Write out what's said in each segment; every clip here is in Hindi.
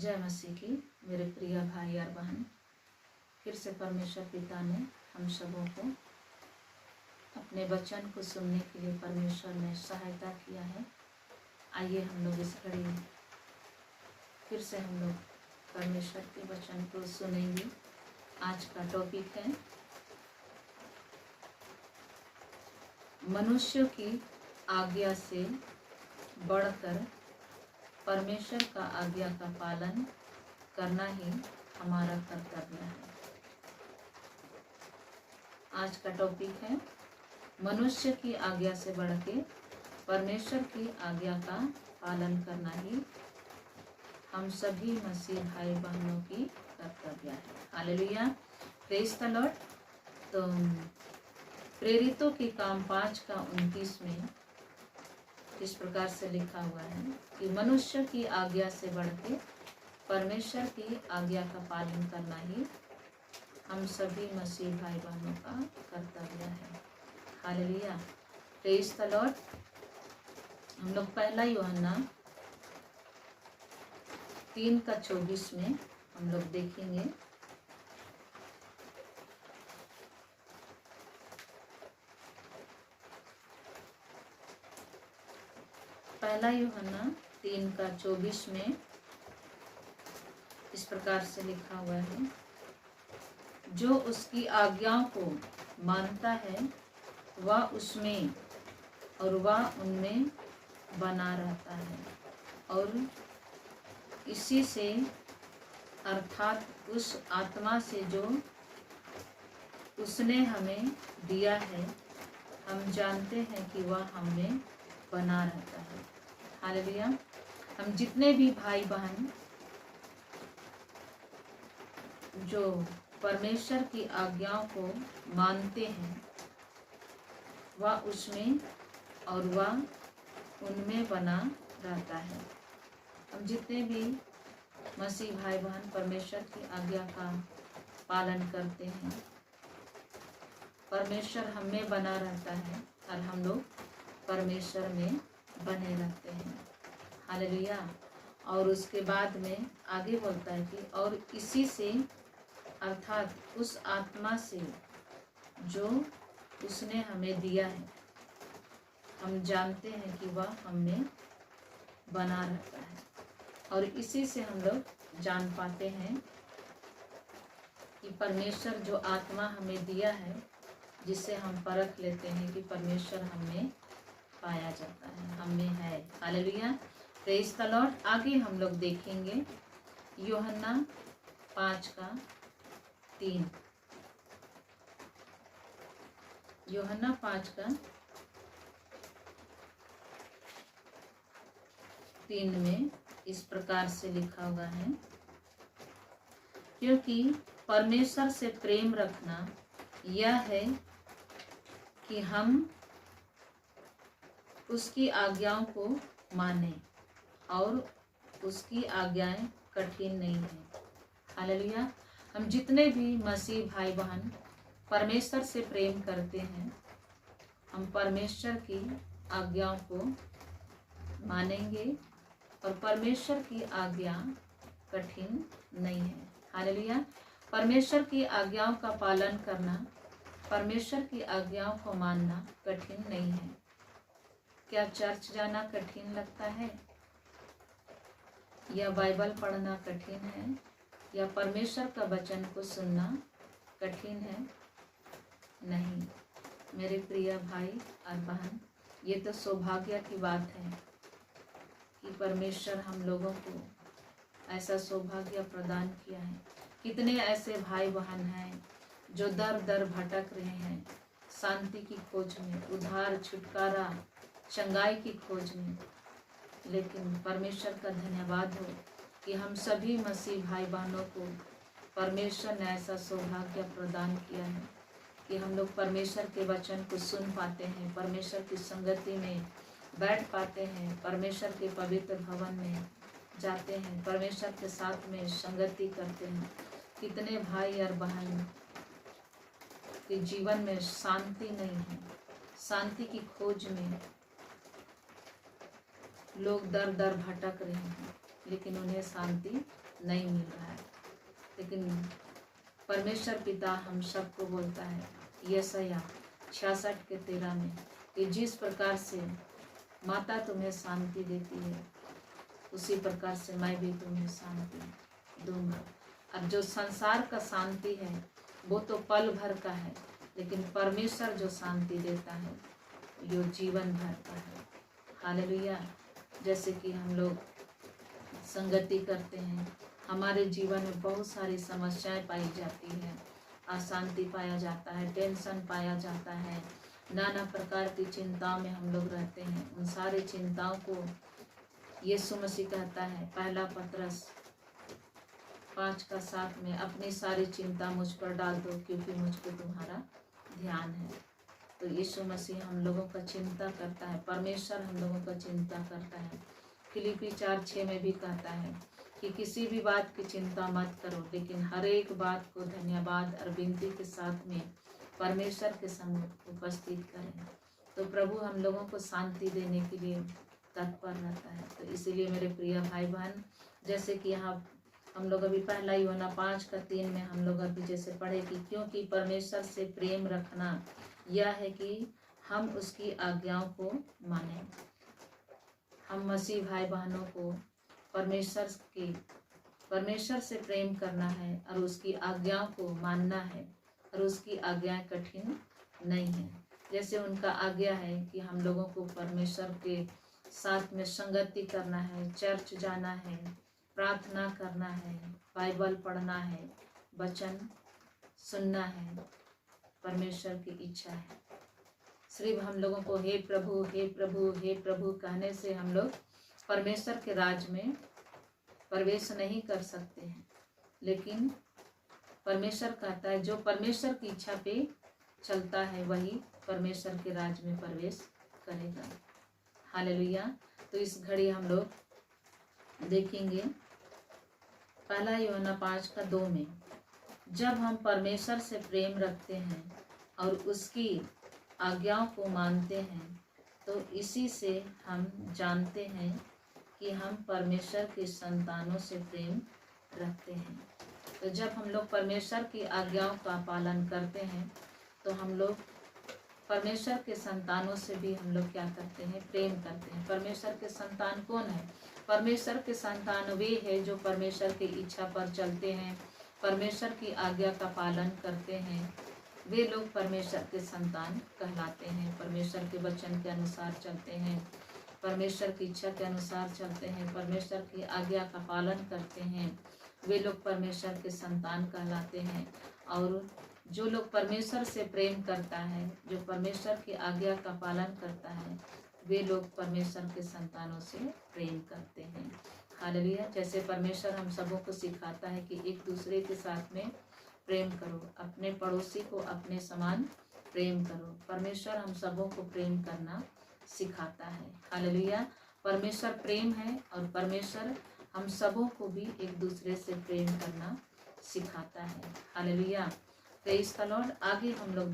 जय मसीह की मेरे प्रिय भाई और बहन, फिर से परमेश्वर पिता ने हम सबों को अपने वचन को सुनने के लिए परमेश्वर ने सहायता किया है। आइए हम लोग इस घड़ी फिर से हम लोग परमेश्वर के वचन को सुनेंगे। आज का टॉपिक है मनुष्य की आज्ञा से बढ़कर परमेश्वर का आज्ञा का पालन करना ही हमारा कर्तव्य है। आज का टॉपिक है मनुष्य की आज्ञा से बढ़ के परमेश्वर की आज्ञा का पालन करना ही हम सभी मसीह भाई बहनों की कर्तव्य है। Hallelujah, praise the Lord. तो प्रेरितों के काम 5:29 में इस प्रकार से लिखा हुआ है कि मनुष्य की आज्ञा से बढ़ के परमेश्वर की आज्ञा का पालन करना ही हम सभी मसीह भाई बहनों का कर्तव्य है। Hallelujah, praise the Lord. हम लोग पहला यूहन्ना 3:24 में हम लोग देखेंगे। पहला यूहन्ना 3:24 में इस प्रकार से लिखा हुआ है, जो उसकी आज्ञाओं को मानता है वह उसमें और वह उनमें बना रहता है, और इसी से अर्थात उस आत्मा से जो उसने हमें दिया है हम जानते हैं कि वह हमें बना रहता है। हालेलुया। हम जितने भी भाई बहन जो परमेश्वर की आज्ञाओं को मानते हैं वह उसमें और वह उनमें बना रहता है। हम जितने भी मसीह भाई बहन परमेश्वर की आज्ञा का पालन करते हैं, परमेश्वर हम में बना रहता है और हम लोग परमेश्वर में बने रहते हैं। हालेलुया। और उसके बाद में आगे बोलता है कि और इसी से अर्थात उस आत्मा से जो उसने हमें दिया है हम जानते हैं कि वह हम में बना रहता है, और इसी से हम लोग जान पाते हैं कि परमेश्वर जो आत्मा हमें दिया है, जिससे हम परख लेते हैं कि परमेश्वर हमें पाया जाता है, हमें है। Hallelujah, praise the Lord. आगे हम लोग देखेंगे यूहन्ना 5:3। यूहन्ना 5:3 में इस प्रकार से लिखा हुआ है, क्योंकि परमेश्वर से प्रेम रखना यह है कि हम उसकी आज्ञाओं को माने, और उसकी आज्ञाएं कठिन नहीं है। हालेलुया। हम जितने भी मसीह भाई बहन परमेश्वर से प्रेम करते हैं हम परमेश्वर की आज्ञाओं को मानेंगे, और परमेश्वर की आज्ञा कठिन नहीं है। हालेलुया। परमेश्वर की आज्ञाओं का पालन करना, परमेश्वर की आज्ञाओं को मानना कठिन नहीं है। क्या चर्च जाना कठिन लगता है, या बाइबल पढ़ना कठिन है, या परमेश्वर का वचन को सुनना कठिन है? नहीं मेरे प्रिय भाई और बहन, ये तो सौभाग्य की बात है कि परमेश्वर हम लोगों को ऐसा सौभाग्य प्रदान किया है। कितने ऐसे भाई बहन हैं जो दर दर भटक रहे हैं शांति की खोज में, उद्धार, छुटकारा, चंगाई की खोज में, लेकिन परमेश्वर का धन्यवाद हो कि हम सभी मसीह भाई बहनों को परमेश्वर ने ऐसा सौभाग्य प्रदान किया है कि हम लोग परमेश्वर के वचन को सुन पाते हैं, परमेश्वर की संगति में बैठ पाते हैं, परमेश्वर के पवित्र भवन में जाते हैं, परमेश्वर के साथ में संगति करते हैं। कितने भाई और बहन के जीवन में शांति नहीं है, शांति की खोज में लोग दर दर भटक रहे हैं, लेकिन उन्हें शांति नहीं मिल रहा है। लेकिन परमेश्वर पिता हम सबको बोलता है यशायाह 66:13 में कि जिस प्रकार से माता तुम्हें शांति देती है उसी प्रकार से मैं भी तुम्हें शांति दूंगा। अब जो संसार का शांति है वो तो पल भर का है, लेकिन परमेश्वर जो शांति देता है वो जीवन भर का है। हालेलुया। जैसे कि हम लोग संगति करते हैं, हमारे जीवन में बहुत सारी समस्याएं पाई जाती है, अशांति पाया जाता है, टेंशन पाया जाता है, नाना प्रकार की चिंताओं में हम लोग रहते हैं। उन सारी चिंताओं को यीशु मसीह कहता है पहला पतरस 5:7 में अपनी सारी चिंता मुझ पर डाल दो क्योंकि मुझ पर तुम्हारा ध्यान है। तो यीशु मसीह हम लोगों का चिंता करता है, परमेश्वर हम लोगों का चिंता करता है। फिलिपी 4:6 में भी कहता है कि किसी भी बात की चिंता मत करो, लेकिन हर एक बात को धन्यवाद और विनती के साथ में परमेश्वर के सम्मुख उपस्थित करें। तो प्रभु हम लोगों को शांति देने के लिए तत्पर रहता है। तो इसीलिए मेरे प्रिय भाई बहन, जैसे कि यहाँ हम लोग अभी पहला यूहन्ना 5:3 में हम लोग अभी जैसे पढ़े कि क्योंकि परमेश्वर से प्रेम रखना यह है कि हम उसकी आज्ञाओं को माने। हम मसीह भाई बहनों को परमेश्वर से प्रेम करना है और उसकी आज्ञाओं को मानना है, और उसकी आज्ञाएं कठिन नहीं है। जैसे उनका आज्ञा है कि हम लोगों को परमेश्वर के साथ में संगति करना है, चर्च जाना है, प्रार्थना करना है, बाइबल पढ़ना है, वचन सुनना है, परमेश्वर की इच्छा है। सिर्फ हम लोगों को हे प्रभु हे प्रभु हे प्रभु कहने से हम लोग परमेश्वर के राज में प्रवेश नहीं कर सकते हैं। लेकिन परमेश्वर कहता है जो परमेश्वर की इच्छा पे चलता है वही परमेश्वर के राज में प्रवेश करेगा। हालेलुया। तो इस घड़ी हम लोग देखेंगे पहला यूहन्ना 5:2 में, जब हम परमेश्वर से प्रेम रखते हैं और उसकी आज्ञाओं को मानते हैं तो इसी से हम जानते हैं कि हम परमेश्वर के संतानों से प्रेम रखते हैं। तो जब हम लोग परमेश्वर की आज्ञाओं का पालन करते हैं तो हम लोग परमेश्वर के संतानों से भी हम लोग क्या करते हैं, प्रेम करते हैं। परमेश्वर के संतान कौन है? परमेश्वर के संतान वे हैं जो परमेश्वर की इच्छा पर चलते हैं, परमेश्वर की आज्ञा का पालन करते हैं, वे लोग परमेश्वर के संतान कहलाते हैं। परमेश्वर के वचन के अनुसार चलते हैं, परमेश्वर की इच्छा के अनुसार चलते हैं, परमेश्वर की आज्ञा का पालन करते हैं, वे लोग परमेश्वर के संतान कहलाते हैं। और जो लोग परमेश्वर से प्रेम करता है, जो परमेश्वर की आज्ञा का पालन करता है, वे लोग परमेश्वर के संतानों से प्रेम करते हैं। हालेलुया। जैसे परमेश्वर हम सबों को सिखाता है कि एक दूसरे के साथ में प्रेम करो, अपने पड़ोसी को अपने समान प्रेम करो। परमेश्वर हम सबों को प्रेम करना सिखाता है। हालेलुया। परमेश्वर प्रेम है और परमेश्वर हम सबों को भी एक दूसरे से प्रेम करना सिखाता है। हालेलुया। Praise the Lord. आगे हम लोग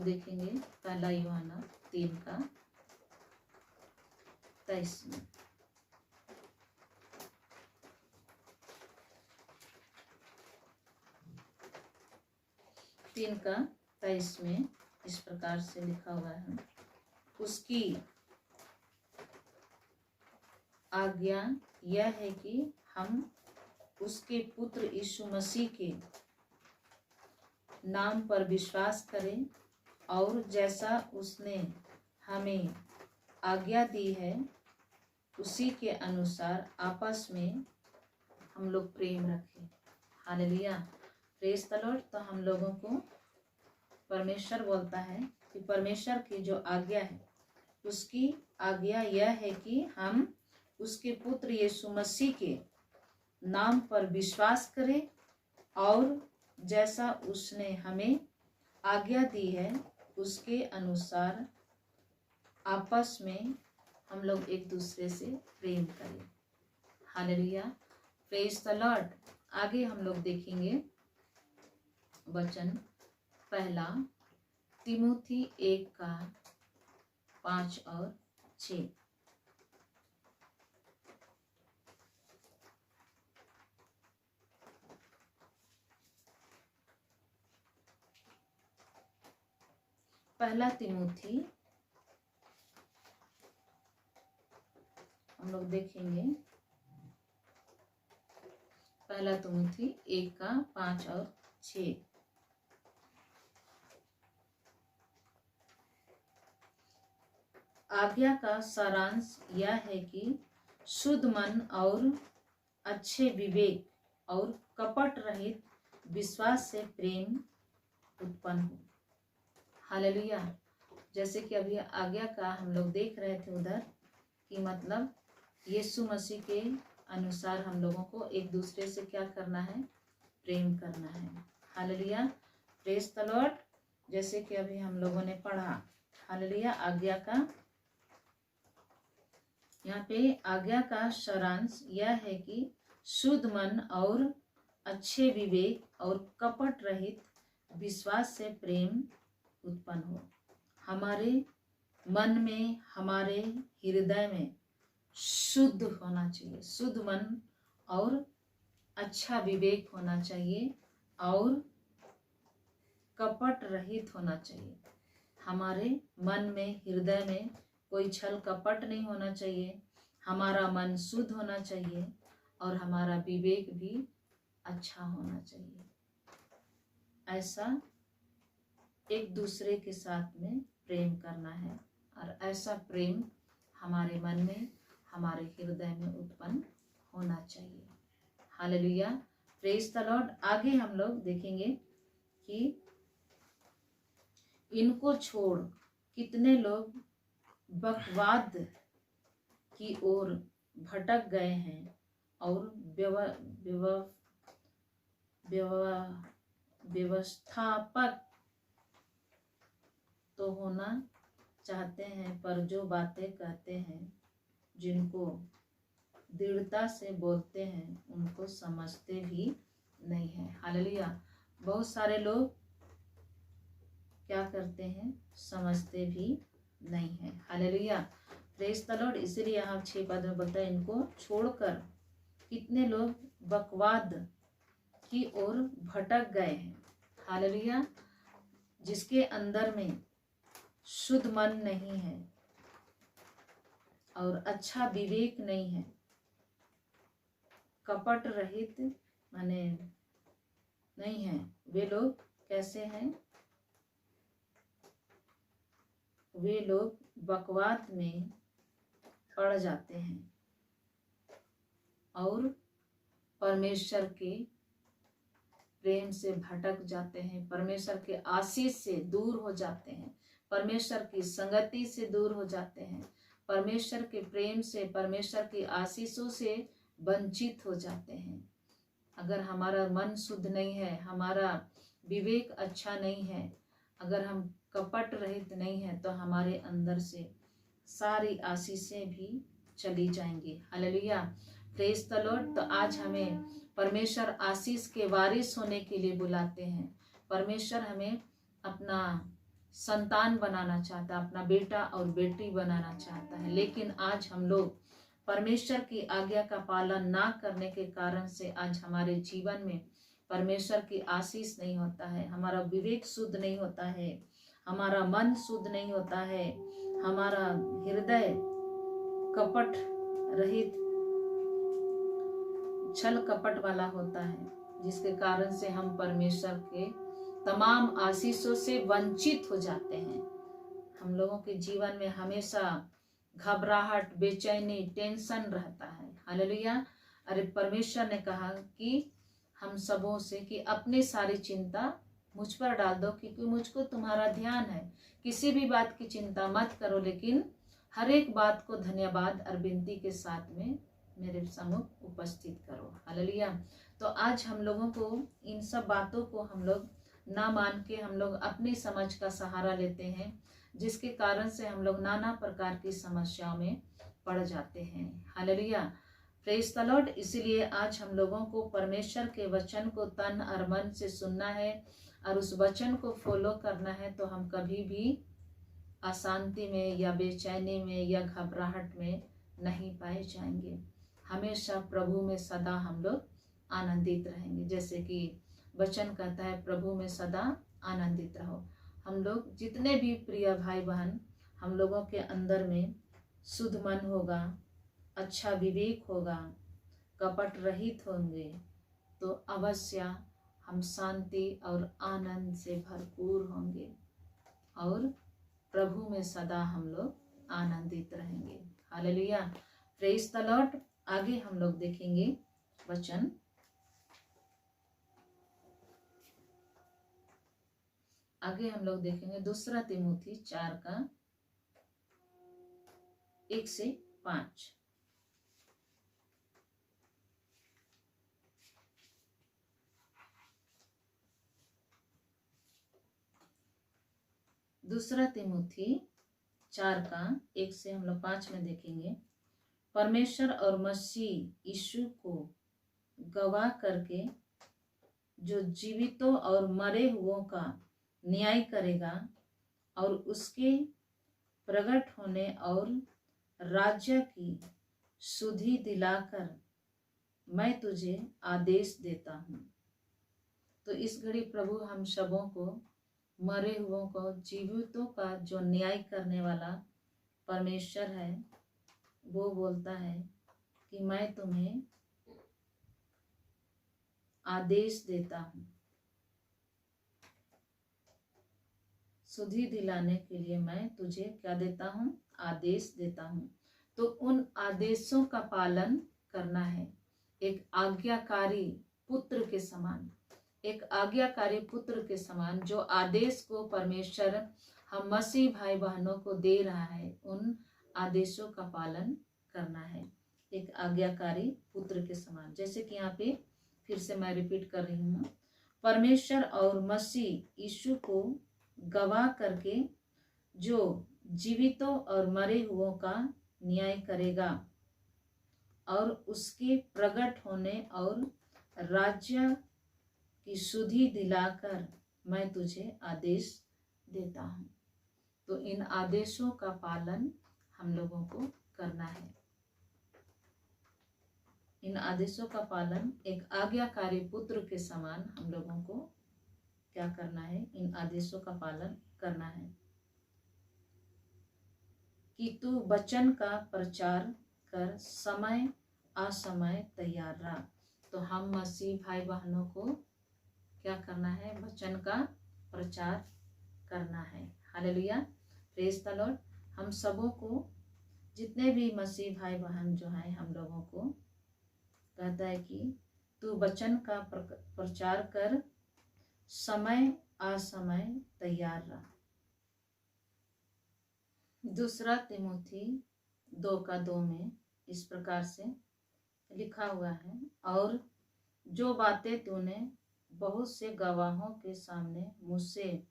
देखेंगे पहला यूहन्ना 3:23 में। तीन का 23 में इस प्रकार से लिखा हुआ है, उसकी आज्ञा यह है कि हम उसके पुत्र यीशु मसीह के नाम पर विश्वास करें और जैसा उसने हमें आज्ञा दी है उसी के अनुसार आपस में हम लोग प्रेम रखें। हालेलुया। Praise the Lord. तो हम लोगों को परमेश्वर बोलता है कि परमेश्वर की जो आज्ञा है उसकी आज्ञा यह है कि हम उसके पुत्र यीशु मसीह के नाम पर विश्वास करें और जैसा उसने हमें आज्ञा दी है उसके अनुसार आपस में हम लोग एक दूसरे से प्रेम करें। हालेलुया। Praise the Lord. आगे हम लोग देखेंगे वचन पहला तिमोथी 1:5 और 6। पहला तिमोथी हम लोग देखेंगे, पहला तिमोथी 1:5 और 6। आज्ञा का सारांश यह है कि शुद्ध मन और अच्छे विवेक और कपट रहित विश्वास से प्रेम उत्पन्न हो। हालेलुया। जैसे कि अभी आज्ञा का हम लोग देख रहे थे उधर कि मतलब यीशु मसीह के अनुसार हम लोगों को एक दूसरे से क्या करना है, प्रेम करना है। Hallelujah, praise the Lord. जैसे कि अभी हम लोगों ने पढ़ा, हालेलुया, आज्ञा का, यहाँ पे आज्ञा का सारांश यह है कि शुद्ध मन और अच्छे विवेक और कपट रहित विश्वास से प्रेम उत्पन्न हो। हमारे मन में, हमारे हृदय में शुद्ध होना चाहिए, शुद्ध मन और अच्छा विवेक होना चाहिए और कपट रहित होना चाहिए। हमारे मन में, हृदय में कोई छल कपट नहीं होना चाहिए। हमारा मन शुद्ध होना चाहिए और हमारा विवेक भी अच्छा होना चाहिए। ऐसा एक दूसरे के साथ में प्रेम करना है और ऐसा प्रेम हमारे मन में, हमारे हृदय में उत्पन्न होना चाहिए। Hallelujah, praise the Lord. आगे हम लोग देखेंगे कि इनको छोड़ कितने लोग बकवाद की ओर भटक गए हैं और व्यवस्थापक तो होना चाहते हैं, पर जो बातें कहते हैं, जिनको दृढ़ता से बोलते हैं, उनको समझते भी नहीं है। हालेलुया। बहुत सारे लोग क्या करते हैं, समझते भी नहीं है। Hallelujah, praise the Lord. इसीलिए यहाँ 6 पद में बोलता है, इनको छोड़कर कितने लोग बकवाद की ओर भटक गए हैं। हालेलुया, जिसके अंदर में शुद्ध मन नहीं है और अच्छा विवेक नहीं है, कपट रहित माने नहीं है, वे लोग कैसे हैं, वे लोग बकवाद में पड़ जाते हैं और परमेश्वर के प्रेम से भटक जाते हैं, परमेश्वर के आशीष से दूर हो जाते हैं, परमेश्वर की संगति से दूर हो जाते हैं, परमेश्वर के प्रेम से, परमेश्वर की आशीषों से वंचित हो जाते हैं। अगर हमारा मन शुद्ध नहीं है, हमारा विवेक अच्छा नहीं है, अगर हम कपट रहित नहीं है, तो हमारे अंदर से सारी आशीषें भी चली जाएंगी। Hallelujah, praise the Lord. तो आज हमें परमेश्वर आशीष के वारिस होने के लिए बुलाते हैं। परमेश्वर हमें अपना संतान बनाना चाहता है, अपना बेटा और बेटी बनाना चाहता है, लेकिन आज हम लोग परमेश्वर की आज्ञा का पालन ना करने के कारण से आज हमारे जीवन में परमेश्वर की आशीष नहीं होता है, हमारा विवेक शुद्ध नहीं होता है, हमारा मन शुद्ध नहीं होता है, हमारा हृदय कपट रहित, छल कपट वाला होता है, जिसके कारण से हम परमेश्वर के तमाम आशीषों से वंचित हो जाते हैं। हम लोगों के जीवन में हमेशा घबराहट, बेचैनी, टेंशन रहता है। हालेलुया। अरे परमेश्वर ने कहा कि हम सबों से कि अपनी सारी चिंता मुझ पर डाल दो, क्योंकि मुझको तुम्हारा ध्यान है। किसी भी बात की चिंता मत करो, लेकिन हर एक बात को धन्यवाद और विनती के साथ में मेरे सम्मुख उपस्थित करो। हालेलुया। तो आज हम लोगों को इन सब बातों को हम लोग ना मान के हम लोग अपनी समझ का सहारा लेते हैं, जिसके कारण से हम लोग नाना प्रकार की समस्याओं में पड़ जाते हैं। Hallelujah, praise the Lord. इसीलिए आज हम लोगों को परमेश्वर के वचन को तन और मन से सुनना है और उस वचन को फॉलो करना है, तो हम कभी भी अशांति में या बेचैनी में या घबराहट में नहीं पाए जाएंगे। हमेशा प्रभु में सदा हम लोग आनंदित रहेंगे। जैसे कि वचन कहता है, प्रभु में सदा आनंदित रहो। हम लोग जितने भी प्रिय भाई बहन हम लोगों के अंदर में शुद्ध मन होगा, अच्छा विवेक होगा, कपट रहित होंगे, तो अवश्य हम शांति और आनंद से भरपूर होंगे और प्रभु में सदा हम लोग आनंदित रहेंगे। Hallelujah, praise the Lord. आगे हम लोग देखेंगे वचन। आगे हम लोग देखेंगे 2 तिमोथी 4 का 1 से 5। दूसरा तिमोथी 4 का 1 से हम लोग 5 में देखेंगे। परमेश्वर और मसीह यीशु को गवाह करके जो जीवितों और मरे हुओं का न्याय करेगा और उसके प्रकट होने और राज्य की सुधि दिलाकर मैं तुझे आदेश देता हूँ। तो इस घड़ी प्रभु हम सबों को, मरे हुओं को, जीवितों का जो न्याय करने वाला परमेश्वर है, वो बोलता है कि मैं तुम्हें आदेश देता हूँ। सुधि दिलाने के लिए मैं तुझे क्या देता हूँ? आदेश देता हूँ। तो उन आदेशों का पालन करना है। एक आज्ञाकारी पुत्र के समान, एक आज्ञाकारी पुत्र के समान जो आदेश को परमेश्वर हम मसीह भाई बहनों को दे रहा है, उन आदेशों का पालन करना है एक आज्ञाकारी पुत्र के समान। जैसे कि यहाँ पे फिर से मैं रिपीट कर रही हूँ, परमेश्वर और मसीह यीशु को गवाह करके जो जीवितों और मरे हुओं का न्याय करेगा और उसके प्रकट होने और राज्य की सुधि दिलाकर मैं तुझे आदेश देता हूँ। तो इन आदेशों का पालन हम लोगों को करना है। इन आदेशों का पालन एक आज्ञाकारी पुत्र के समान हम लोगों को क्या करना है? इन आदेशों का पालन करना है कि तू वचन का प्रचार कर, समय असमय तैयार रह। तो हम मसीह भाई बहनों को क्या करना है? वचन का प्रचार करना है। Hallelujah, praise the Lord. हम सबों को, जितने भी मसीह भाई बहन जो हैं, हम लोगों को कहता है कि तू वचन का प्रचार कर, समय असमय तैयार रह। 2 तिमोथी 2 का 2 में इस प्रकार से लिखा हुआ है, और जो बातें तूने बहुत से गवाहों के सामने मुझसे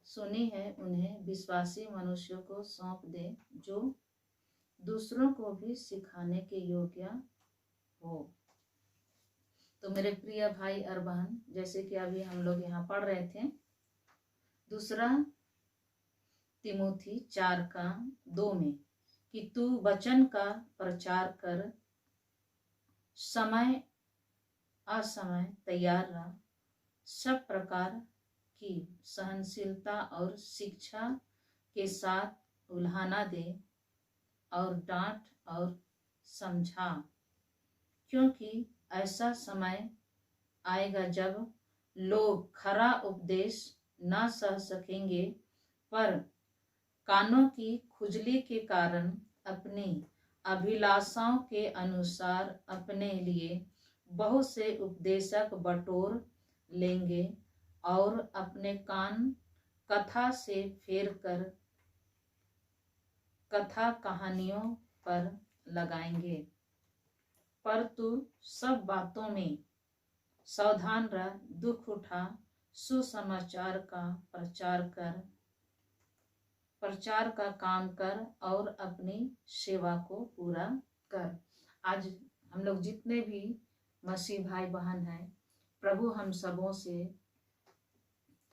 सुनी है उन्हें विश्वासी मनुष्यों को सौंप दे, जो दूसरों को भी सिखाने के योग्य हो। तो मेरे प्रिय भाई और बहन, जैसे कि अभी हम लोग यहाँ पढ़ रहे थे 2 तिमोथी 4 का 2 में कि तू वचन का प्रचार कर, समय असमय तैयार रह, सब प्रकार की सहनशीलता और शिक्षा के साथ उल्हाना दे और डांट और समझा, क्योंकि ऐसा समय आएगा जब लोग खरा उपदेश न सह सकेंगे, पर कानों की खुजली के कारण अपनी अभिलाषाओं के अनुसार अपने लिए बहुत से उपदेशक बटोर लेंगे और अपने कान कथा से फेर कर कथा कहानियों पर लगाएंगे। पर तू सब बातों में सावधान रह, दुख उठा, सुसमाचार का प्रचार का काम कर और अपनी सेवा को पूरा कर। आज हम लोग जितने भी मसीह भाई बहन हैं, प्रभु हम सबों से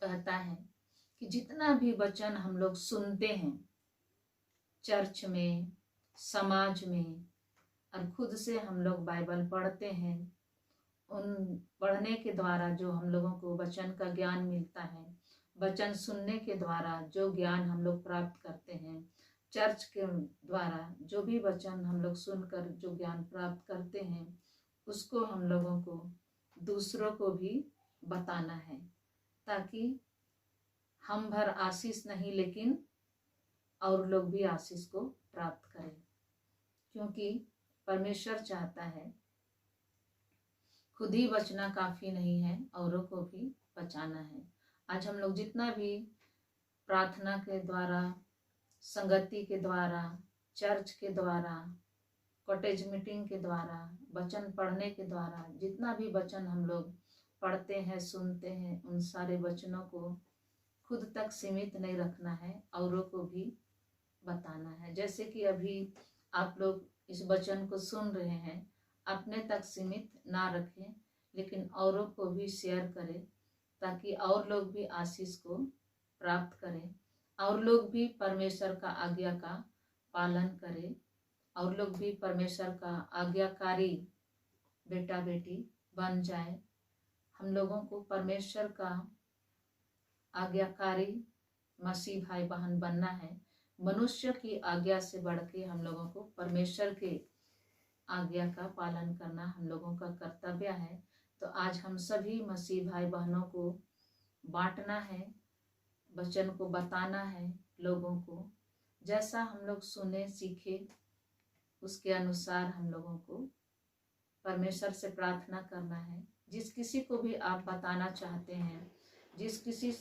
कहता है कि जितना भी वचन हम लोग सुनते हैं चर्च में, समाज में, और खुद से हम लोग बाइबल पढ़ते हैं, उन पढ़ने के द्वारा जो हम लोगों को वचन का ज्ञान मिलता है, वचन सुनने के द्वारा जो ज्ञान हम लोग प्राप्त करते हैं, चर्च के द्वारा जो भी वचन हम लोग सुनकर जो ज्ञान प्राप्त करते हैं, उसको हम लोगों को दूसरों को भी बताना है, ताकि हम भर आशीष नहीं लेकिन और लोग भी आशीष को प्राप्त करें। क्योंकि परमेश्वर चाहता है, खुद ही बचना काफी नहीं है, औरों को भी बचाना है। आज हम लोग जितना भी प्रार्थना के द्वारा, संगति के द्वारा, चर्च के द्वारा, कॉटेज मीटिंग के द्वारा, वचन पढ़ने के द्वारा, जितना भी वचन हम लोग पढ़ते हैं, सुनते हैं, उन सारे वचनों को खुद तक सीमित नहीं रखना है, औरों को भी बताना है। जैसे कि अभी आप लोग इस वचन को सुन रहे हैं, अपने तक सीमित ना रखें, लेकिन औरों को भी शेयर करें, ताकि और लोग भी आशीष को प्राप्त करें, और लोग भी परमेश्वर का आज्ञा का पालन करें, और लोग भी परमेश्वर का आज्ञाकारी बेटा बेटी बन जाए। हम लोगों को परमेश्वर का आज्ञाकारी मसीह भाई बहन बनना है। मनुष्य की आज्ञा से बढ़ के हम लोगों को परमेश्वर के आज्ञा का पालन करना हम लोगों का कर्तव्य है। तो आज हम सभी मसीह भाई बहनों को बांटना है, वचन को बताना है लोगों को। जैसा हम लोग सुने सीखे उसके अनुसार हम लोगों को परमेश्वर से प्रार्थना करना है। जिस किसी को भी आप बताना चाहते हैं, जिस किसी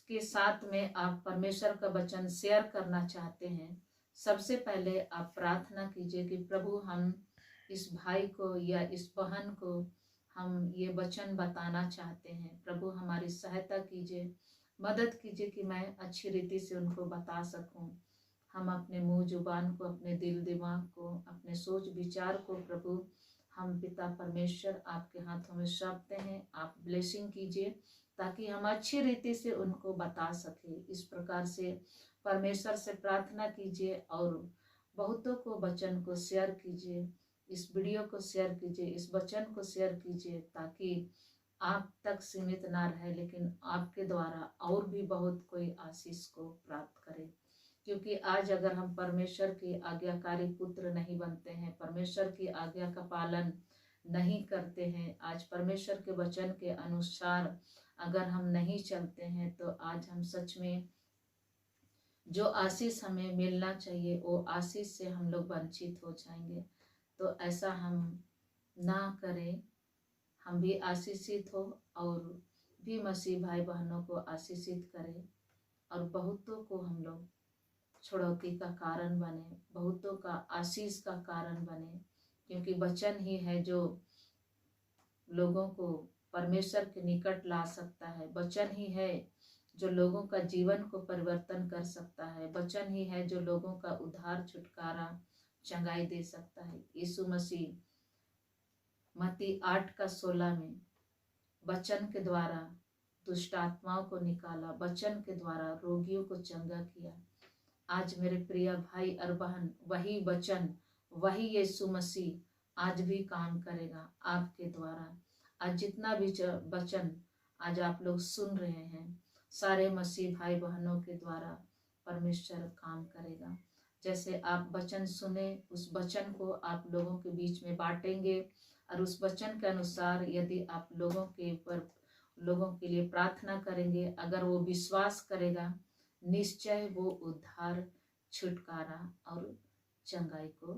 के साथ में आप परमेश्वर का वचन शेयर करना चाहते हैं, सबसे पहले आप प्रार्थना कीजिए कि प्रभु हम इस भाई को या इस बहन को हम ये वचन बताना चाहते हैं। प्रभु हमारी सहायता कीजिए, मदद कीजिए कि मैं अच्छी रीति से उनको बता सकूं। हम अपने मुंह जुबान को, अपने दिल दिमाग को, अपने सोच विचार को प्रभु हम पिता परमेश्वर आपके हाथों में सौंपते हैं। आप ब्लेसिंग कीजिए ताकि हम अच्छी रीति से उनको बता सके। इस प्रकार से परमेश्वर से प्रार्थना कीजिए और बहुतों को वचन को शेयर कीजिए, इस वीडियो को शेयर कीजिए, इस वचन को शेयर कीजिए, ताकि आप तक सीमित ना रहे, लेकिन आपके द्वारा और भी बहुत कोई आशीष को प्राप्त करे। क्योंकि आज अगर हम परमेश्वर के आज्ञाकारी पुत्र नहीं बनते हैं, परमेश्वर की आज्ञा का पालन नहीं करते हैं, आज परमेश्वर के वचन के अनुसार अगर हम नहीं चलते हैं, तो आज हम सच में जो आशीष हमें मिलना चाहिए वो आशीष से हम लोग वंचित हो जाएंगे। तो ऐसा हम ना करें, हम भी आशीषित हो और भी मसीह भाई बहनों को आशीषित करें, और बहुतों को हम लोग छुड़ौती का कारण बने, बहुतों का आशीष का कारण बने। क्योंकि वचन ही है जो लोगों को परमेश्वर के निकट ला सकता है। वचन ही है जो लोगों का जीवन को परिवर्तन कर सकता है। वचन ही है जो लोगों का उद्धार, छुटकारा, चंगाई दे सकता है। यीशु मसीह मत्ती 8:16 में वचन के द्वारा दुष्ट आत्माओं को निकाला, वचन के द्वारा रोगियों को चंगा किया। आज मेरे प्रिय भाई और बहन, वही वचन, वही यीशु मसीह आज भी काम करेगा आपके द्वारा। आज जितना भी वचन आज आप लोग सुन रहे हैं, सारे मसीह भाई बहनों के द्वारा परमेश्वर काम करेगा। जैसे आप वचन सुने, उस वचन को आप लोगों के बीच में बांटेंगे, और उस वचन के अनुसार यदि आप लोगों के ऊपर, लोगों के लिए प्रार्थना करेंगे, अगर वो विश्वास करेगा, निश्चय वो उद्धार, छुटकारा और चंगाई को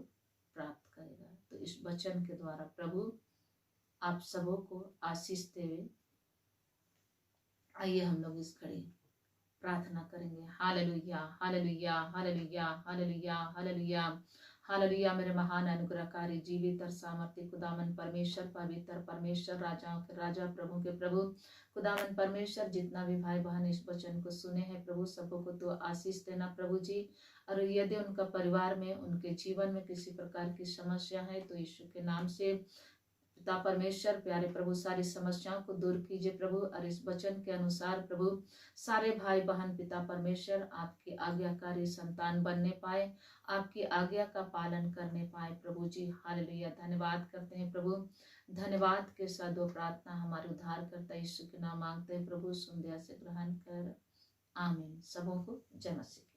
प्राप्त करेगा। तो इस वचन के द्वारा प्रभु आप सबों को आशीष देवे। आइए हम लोग इस घड़ी प्रार्थना करेंगे। Hallelujah, hallelujah, hallelujah, hallelujah, hallelujah, hallelujah. मेरे महान अनुग्रहकारी, जीवित और सामर्थ्य खुदावन परमेश्वर, पवित्र परमेश्वर, राजाओं के राजा, प्रभु के प्रभु खुदावन परमेश्वर, जितना भी भाई बहन इस वचन को सुने हैं प्रभु, सबको को तो आशीष देना प्रभु जी। और यदि उनका परिवार में, उनके जीवन में किसी प्रकार की समस्या है, तो यीशु के नाम से पिता परमेश्वर प्यारे प्रभु सारी समस्याओं को दूर कीजिए प्रभु, और इस वचन के अनुसार प्रभु सारे भाई बहन पिता परमेश्वर आपकी आज्ञाकारी संतान बनने पाए, आपकी आज्ञा का पालन करने पाए प्रभु जी। हालेलुया। धन्यवाद करते हैं प्रभु, धन्यवाद के साथ दो प्रार्थना हमारे उद्धारकर्ता यीशु के नाम मांगते हैं प्रभु, सुन दया से ग्रहण कर, आमीन। सबों को जय मसीह।